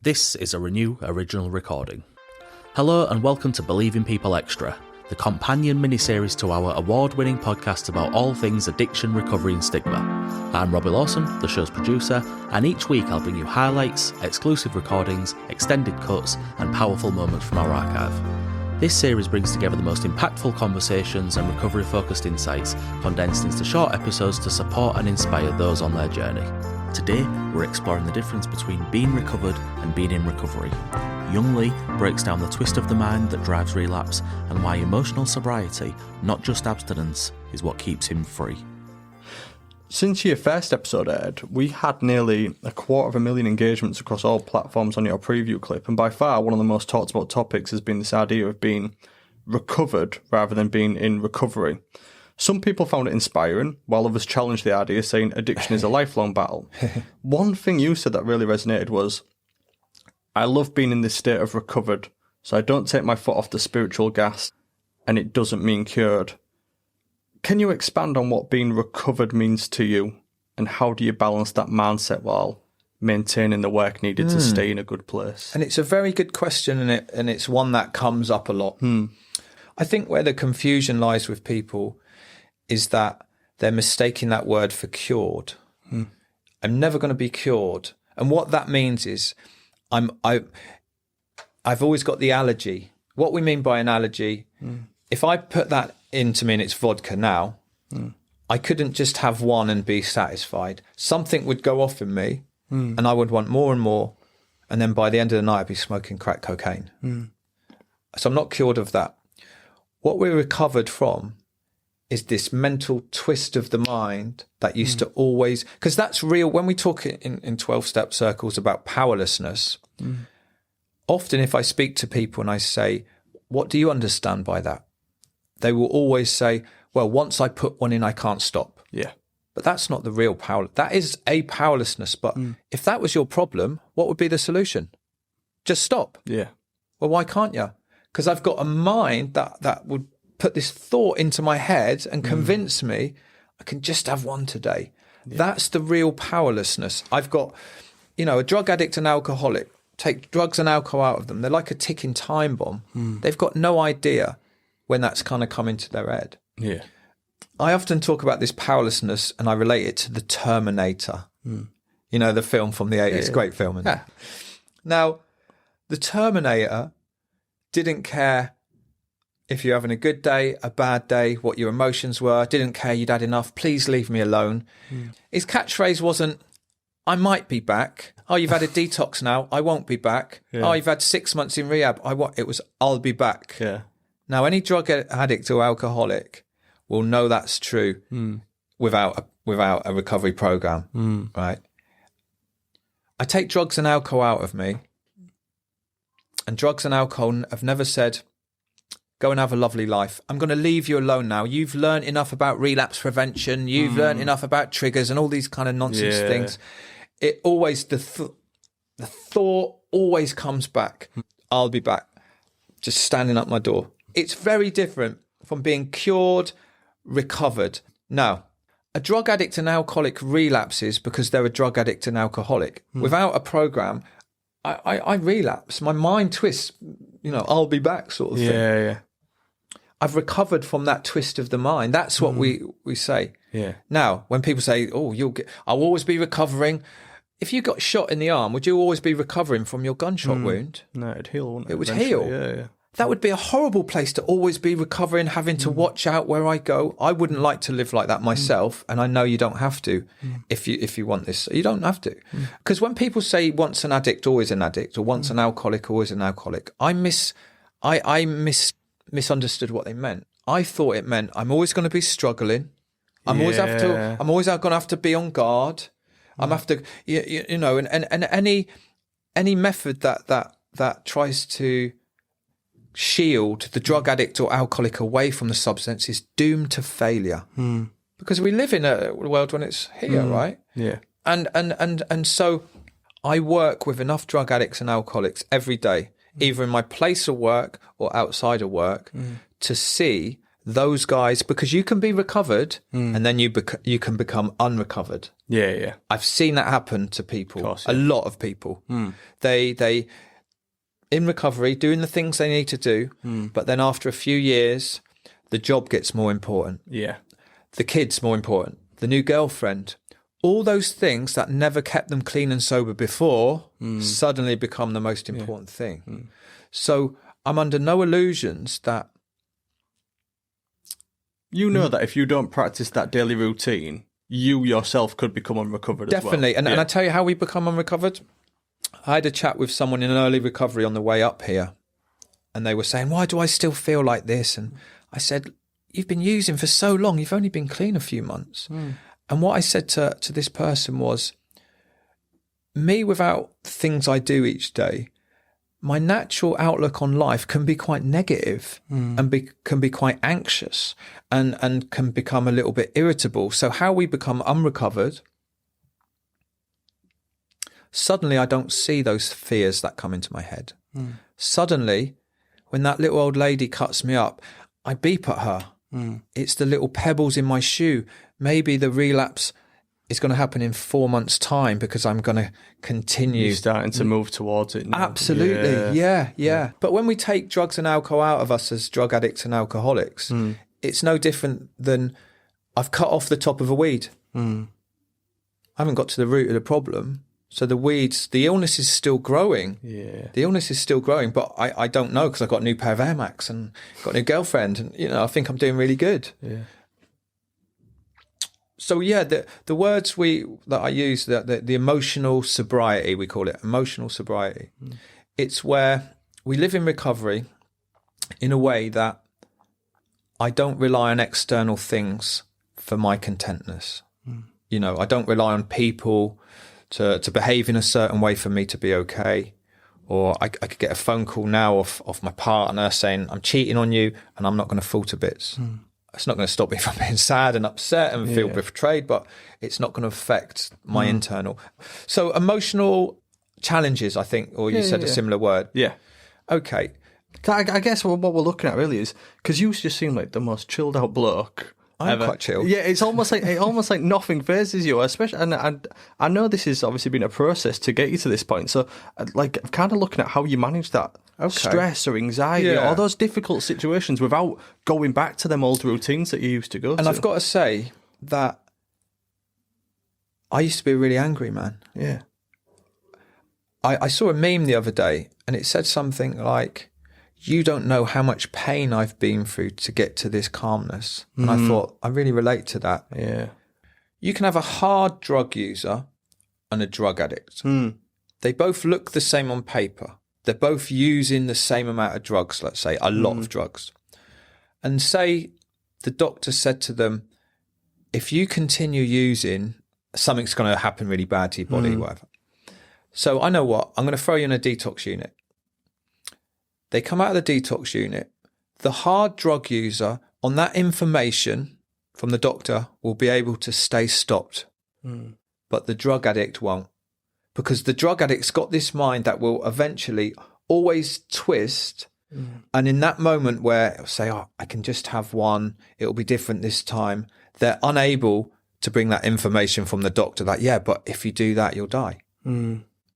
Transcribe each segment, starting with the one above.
This is a Renew original recording. Hello and welcome to Believe in People Extra, the companion mini-series to our award-winning podcast about all things addiction, recovery and stigma. I'm Robbie Lawson, the show's producer, and each week I'll bring you highlights, exclusive recordings, extended cuts and powerful moments from our archive. This series brings together the most impactful conversations and recovery-focused insights condensed into short episodes to support and inspire those on their journey. Today, we're exploring the difference between being recovered and being in recovery. Young Lee breaks down the twist of the mind that drives relapse and why emotional sobriety, not just abstinence, is what keeps him free. Since your first episode aired, we had nearly 250,000 engagements across all platforms on your preview clip, and by far one of the most talked about topics has been this idea of being recovered rather than being in recovery. Some people found it inspiring, while others challenged the idea, saying addiction is a lifelong battle. One thing you said that really resonated was, I love being in this state of recovered, so I don't take my foot off the spiritual gas, and it doesn't mean cured. Can you expand on what being recovered means to you, and how do you balance that mindset while maintaining the work needed to stay in a good place? And it's a very good question, and it's one that comes up a lot. I think where the confusion lies with people is that they're mistaking that word for cured. I'm never going to be cured. And what that means is I've always got the allergy. What we mean by an allergy, if I put that into me and it's vodka now, I couldn't just have one and be satisfied. Something would go off in me and I would want more and more. And then by the end of the night, I'd be smoking crack cocaine. So I'm not cured of that. What we're recovered from is this mental twist of the mind that used to always, because that's real. When we talk in 12-step circles about powerlessness, often if I speak to people and I say, what do you understand by that? They will always say, well, once I put one in, I can't stop. Yeah. But that's not the real power. That is a powerlessness. But if that was your problem, what would be the solution? Just stop. Yeah. Well, why can't you? Because I've got a mind that would put this thought into my head and convince me I can just have one today. Yeah. That's the real powerlessness. I've got, a drug addict and alcoholic, take drugs and alcohol out of them. They're like a ticking time bomb. They've got no idea when that's kind of come into their head. Yeah. I often talk about this powerlessness and I relate it to the Terminator. The film from the 80s, great film. Isn't it? Now, the Terminator didn't care if you're having a good day, a bad day, what your emotions were, didn't care you'd had enough, please leave me alone. His catchphrase wasn't, I might be back. Oh, you've had a detox now, I won't be back. Yeah. Oh, you've had 6 months in rehab, it was, I'll be back. Yeah. Now, any drug addict or alcoholic will know that's true without a recovery program, right? I take drugs and alcohol out of me, and drugs and alcohol have never said, go and have a lovely life. I'm going to leave you alone now. You've learned enough about relapse prevention. You've learned enough about triggers and all these kind of nonsense things. It always, the thought always comes back. I'll be back. Just standing at my door. It's very different from being cured, recovered. Now, a drug addict and alcoholic relapses because they're a drug addict and alcoholic. Without a program, I relapse. My mind twists, I'll be back sort of thing. Yeah. I've recovered from that twist of the mind. That's what we say. Yeah. Now, when people say, I'll always be recovering. If you got shot in the arm, would you always be recovering from your gunshot wound? No, it'd heal, wouldn't it? It would heal. Yeah. That would be a horrible place to always be recovering, having to watch out where I go. I wouldn't like to live like that myself, and I know you don't have to if you want this. You don't have to. Because when people say once an addict, always an addict, or once an alcoholic, always an alcoholic, I misunderstood what they meant. I thought it meant I'm always going to be struggling. I'm always going to have to be on guard. I'm have to, and any method that tries to shield the drug addict or alcoholic away from the substance is doomed to failure. Because we live in a world when it's here, right? Yeah. And so I work with enough drug addicts and alcoholics every day, either in my place of work or outside of work, to see those guys, because you can be recovered and then you can become unrecovered. Yeah. I've seen that happen to people, course, a lot of people. They in recovery, doing the things they need to do, but then after a few years, the job gets more important. Yeah. The kid's more important. The new girlfriend. All those things that never kept them clean and sober before suddenly become the most important thing. So I'm under no illusions that... You know that if you don't practice that daily routine, you yourself could become unrecovered Definitely. as well. And I tell you how we become unrecovered. I had a chat with someone in an early recovery on the way up here, and they were saying, why do I still feel like this? And I said, you've been using for so long, you've only been clean a few months. And what I said to this person was, me without things I do each day, my natural outlook on life can be quite negative and can be quite anxious and can become a little bit irritable. So how we become unrecovered, suddenly I don't see those fears that come into my head. Suddenly, when that little old lady cuts me up, I beep at her. It's the little pebbles in my shoe. Maybe the relapse is going to happen in 4 months' time because I'm going to continue. You're starting to move towards it now. Absolutely. Yeah. But when we take drugs and alcohol out of us as drug addicts and alcoholics, it's no different than I've cut off the top of a weed. I haven't got to the root of the problem. So the illness is still growing. Yeah. The illness is still growing, but I don't know because I've got a new pair of Air Max and got a new girlfriend and, I think I'm doing really good. Yeah. So the words that I use, the emotional sobriety, we call it emotional sobriety. It's where we live in recovery in a way that I don't rely on external things for my contentness. I don't rely on people to behave in a certain way for me to be okay. Or I could get a phone call now off my partner saying, I'm cheating on you and I'm not going to fall to bits. It's not going to stop me from being sad and upset and feel betrayed, but it's not going to affect my internal. So emotional challenges, I think, or you said a similar word. Yeah. Okay. I guess what we're looking at really is, because you just seem like the most chilled out bloke. I'm quite chill. Yeah, it's almost like nothing phases you, especially. And I know this has obviously been a process to get you to this point. So, like, I'm kind of looking at how you manage that stress or anxiety, or those difficult situations without going back to them old routines that you used to go to. And I've got to say that I used to be a really angry man. Yeah. I saw a meme the other day, and it said something like, you don't know how much pain I've been through to get to this calmness. And I thought, I really relate to that. Yeah. You can have a hard drug user and a drug addict. They both look the same on paper. They're both using the same amount of drugs, let's say, a lot of drugs. And say the doctor said to them, if you continue using, something's going to happen really bad to your body, whatever. So I know what, I'm going to throw you in a detox unit. They come out of the detox unit. The hard drug user, on that information from the doctor, will be able to stay stopped. But the drug addict won't. Because the drug addict's got this mind that will eventually always twist. And in that moment where it'll say, I can just have one, it'll be different this time, they're unable to bring that information from the doctor that, but if you do that, you'll die.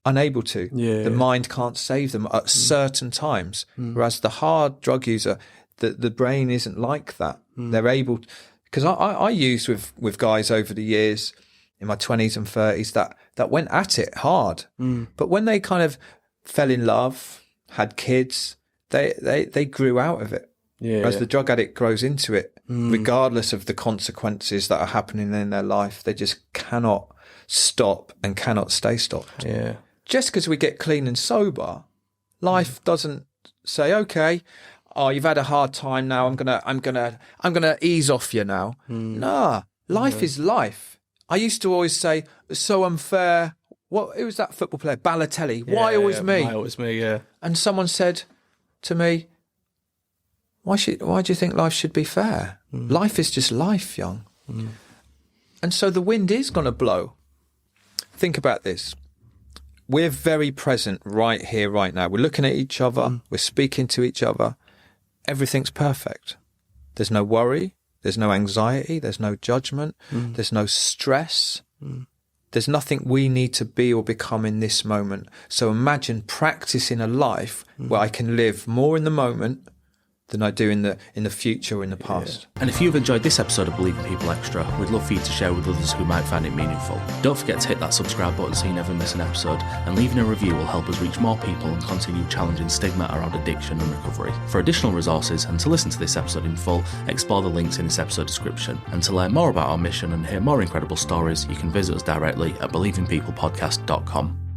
Unable to. The mind can't save them at certain times. Whereas the hard drug user, the brain isn't like that. They're able, because I used with guys over the years in my 20s and 30s that went at it hard. But when they kind of fell in love, had kids, they grew out of it. Whereas the drug addict grows into it, regardless of the consequences that are happening in their life. They just cannot stop and cannot stay stopped. Just because we get clean and sober, life doesn't say, okay, you've had a hard time now. I'm gonna ease off you now. Nah, life is life. I used to always say, it's so unfair. It was that football player, Balotelli. Why always me? Why always me? Yeah. And someone said to me, why do you think life should be fair? Life is just life, young. And so the wind is going to blow. Think about this. We're very present right here, right now. We're looking at each other. We're speaking to each other. Everything's perfect. There's no worry. There's no anxiety. There's no judgment. There's no stress. There's nothing we need to be or become in this moment. So imagine practicing a life where I can live more in the moment than I do in the future or in the past. And if you've enjoyed this episode of Believing People Extra, we'd love for you to share with others who might find it meaningful. Don't forget to hit that subscribe button so you never miss an episode, and leaving a review will help us reach more people and continue challenging stigma around addiction and recovery. For additional resources and to listen to this episode in full, explore the links in this episode description. And to learn more about our mission and hear more incredible stories, you can visit us directly at believingpeoplepodcast.com.